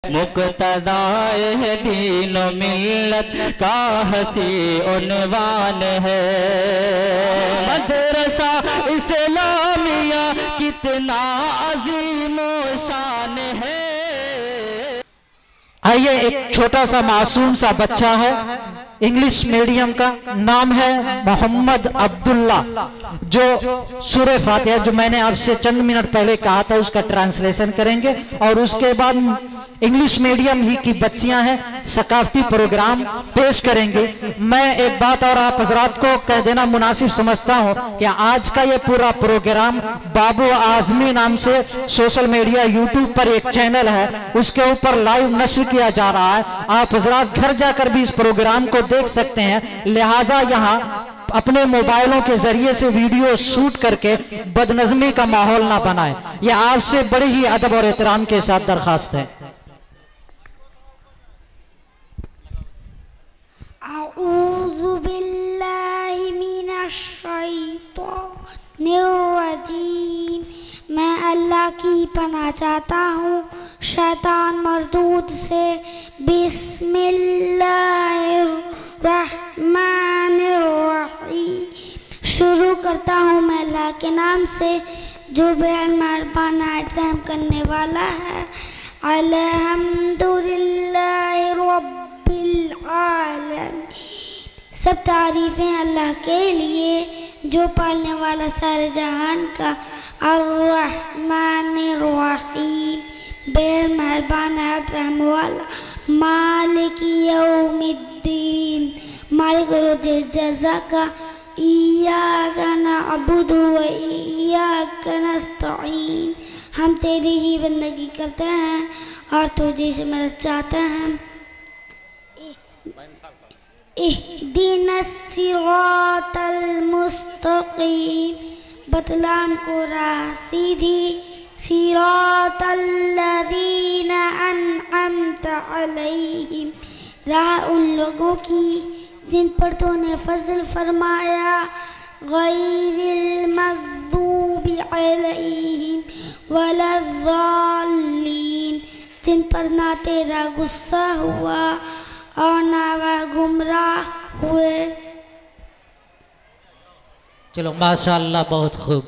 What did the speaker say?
मुक़्तदाए दीन मिल्लत का हसी उन्वान है। मदरसा इस्लामिया कितना अजीम शान है। आइए, एक छोटा सा मासूम सा बच्चा है, इंग्लिश मीडियम का, नाम है मोहम्मद अब्दुल्ला, जो सूरह फातिहा जो मैंने आपसे चंद मिनट पहले कहा था उसका ट्रांसलेशन करेंगे और उसके बाद इंग्लिश मीडियम ही की बच्चियां हैं, सकाफती प्रोग्राम पेश करेंगे। मैं एक बात और आप हजरात को कह देना मुनासिब समझता हूं कि आज का ये पूरा प्रोग्राम बाबू आजमी नाम से सोशल मीडिया यूट्यूब पर एक चैनल है, उसके ऊपर लाइव नश्र किया जा रहा है। आप हजरात घर जाकर भी इस प्रोग्राम को देख सकते हैं, लिहाजा यहाँ अपने मोबाइलों के जरिए से वीडियो शूट करके बदनज़मी का माहौल ना बनाए। यह आपसे बड़े ही अदब और एहतराम के साथ दरखास्त है। अऊज़ु बिल्लाहि मिनश शैतानिर रजीम। मैं अल्लाह की पनाह चाहता हूँ शैतान मरदूद से। बिस्मिल्लाहिर रहमानिर रहीम। शुरू करता हूँ मैं अल्लाह के नाम से जो बेहद मेहरबान रहम करने वाला है। अल्हम्दुलिल्लाहि रब्बिल आलमीन। सब तारीफ़ें अल्लाह के लिए जो पालने वाला सारे जहान का। अर्रहमानिर रहीम। बेहद मेहरबान रहम वाला। मालिकी यौमिद्दीन। मालिक रोज़ जज़ा का। इय्याका नअबुदु व इय्याका नस्तईन। हम तेरी ही बंदगी करते हैं और तुझे से मदद चाहते हैं। इहदिनस सिरातल मुस्तकीम। बतलाम को राह सीधी। सिरातल लज़ीना अनअमता अलैहिम। राह उन लोगों की जिन पर तूने फजल फरमाया। गैरिल मग़ज़ूबि अलैहिम वलज़्ज़ाल्लीन। जिन पर ना तेरा गुस्सा हुआ और ना वह गुमराह हुए। चलो माशाअल्लाह, बहुत खूब।